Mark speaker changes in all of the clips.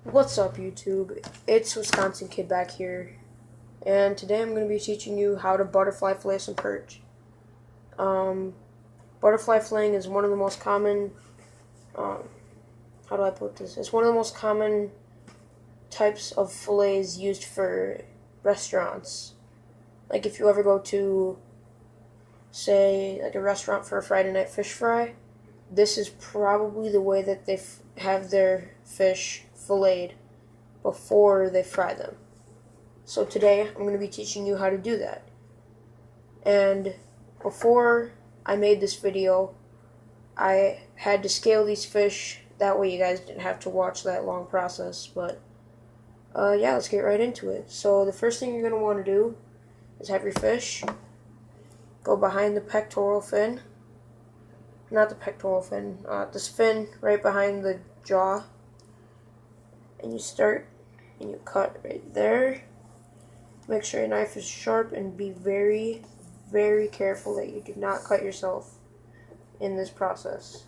Speaker 1: What's up, YouTube? It's Wisconsin Kid back here, and today I'm going to be teaching you how to butterfly fillet some perch. Butterfly filleting is one of the most common, how do I put this? It's one of the most common types of fillets used for restaurants. Like if you ever go to, say, like a restaurant for a Friday night fish fry, this is probably the way that they have their fish filleted before they fry them. So today I'm going to be teaching you how to do that. And before I made this video, I had to scale these fish. That way you guys didn't have to watch that long process. But yeah, let's get right into it. So the first thing you're going to want to do is have your fish go behind the pectoral fin. Not the pectoral fin, this fin right behind the jaw. And you start and you cut right there. Make sure your knife is sharp and be very, very careful that you do not cut yourself in this process.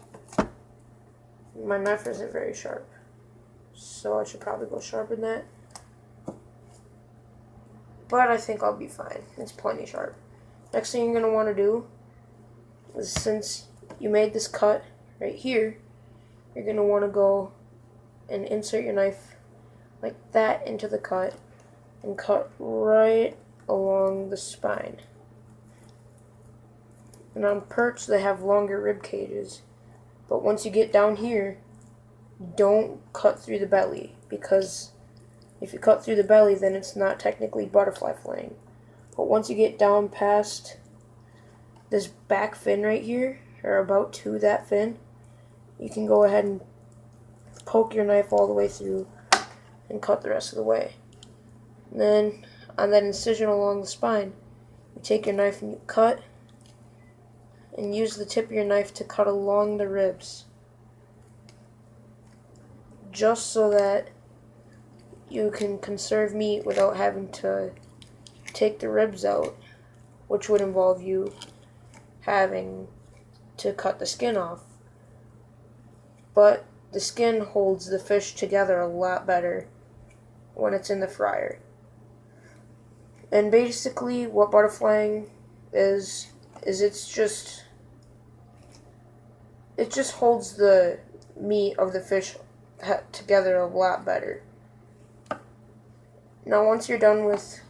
Speaker 1: My knife isn't very sharp, so I should probably go sharpen that. But I think I'll be fine. It's plenty sharp. Next thing you're going to want to do is, since you made this cut right here, you're going to want to go and insert your knife like that into the cut and cut right along the spine. And on perch, they have longer rib cages, but once you get down here, don't cut through the belly, because if you cut through the belly, then it's not technically butterfly filleting. But once you get down past this back fin right here, or about to that fin, you can go ahead and poke your knife all the way through and cut the rest of the way. And then on that incision along the spine, you take your knife and you cut, and use the tip of your knife to cut along the ribs, just so that you can conserve meat without having to take the ribs out, which would involve you having to cut the skin off. But the skin holds the fish together a lot better when it's in the fryer. And basically what butterflying is it just holds the meat of the fish together a lot better. Now once you're done with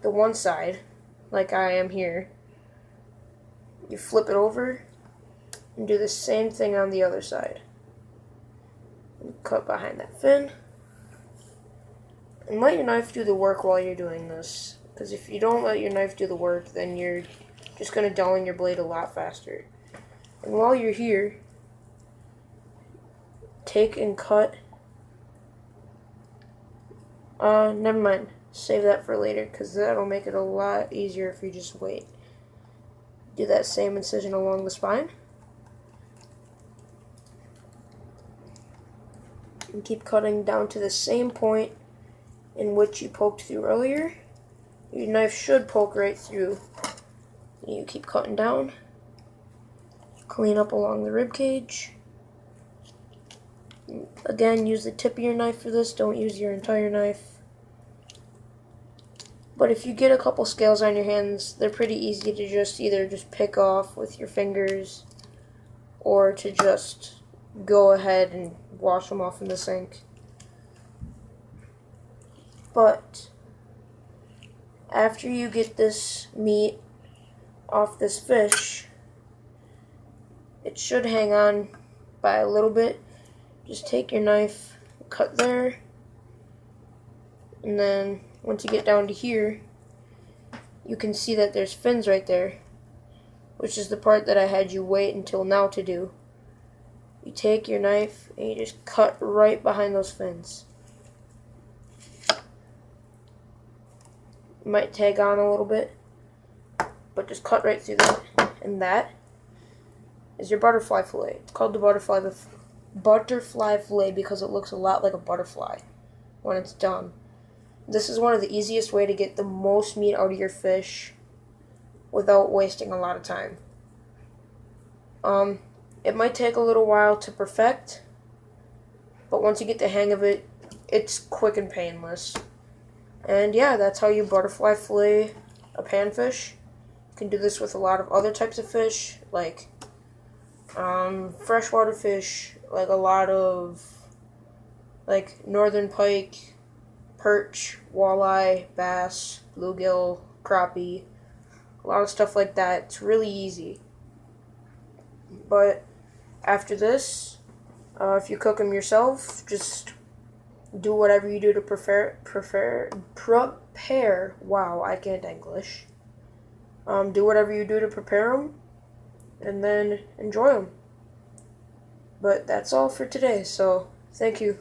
Speaker 1: the one side, like I am here, you flip it over and do the same thing on the other side. And cut behind that fin. And let your knife do the work while you're doing this, because if you don't let your knife do the work, then you're just going to dulling your blade a lot faster. And while you're here, take and cut. Never mind. Save that for later, because that'll make it a lot easier if you just wait. Do that same incision along the spine. And keep cutting down to the same point in which you poked through earlier. Your knife should poke right through. You keep cutting down. Clean up along the rib cage. Again, use the tip of your knife for this. Don't use your entire knife. But if you get a couple scales on your hands, they're pretty easy to either pick off with your fingers, or to just go ahead and wash them off in the sink. But after you get this meat off this fish, it should hang on by a little bit. Just take your knife, cut there, and then once you get down to here, you can see that there's fins right there, which is the part that I had you wait until now to do. You take your knife and you just cut right behind those fins. It might tag on a little bit, but just cut right through that. And that is your butterfly fillet. It's called the butterfly fillet because it looks a lot like a butterfly when it's done. This is one of the easiest way to get the most meat out of your fish without wasting a lot of time. It might take a little while to perfect, but once you get the hang of it, it's quick and painless. And yeah, that's how you butterfly fillet a panfish. You can do this with a lot of other types of fish, like freshwater fish, like a lot of like northern pike, perch, walleye, bass, bluegill, crappie, a lot of stuff like that. It's really easy. But after this, if you cook them yourself, just do whatever you do to prepare. Wow, I can't English. Do whatever you do to prepare them, and then enjoy them. But that's all for today. So thank you.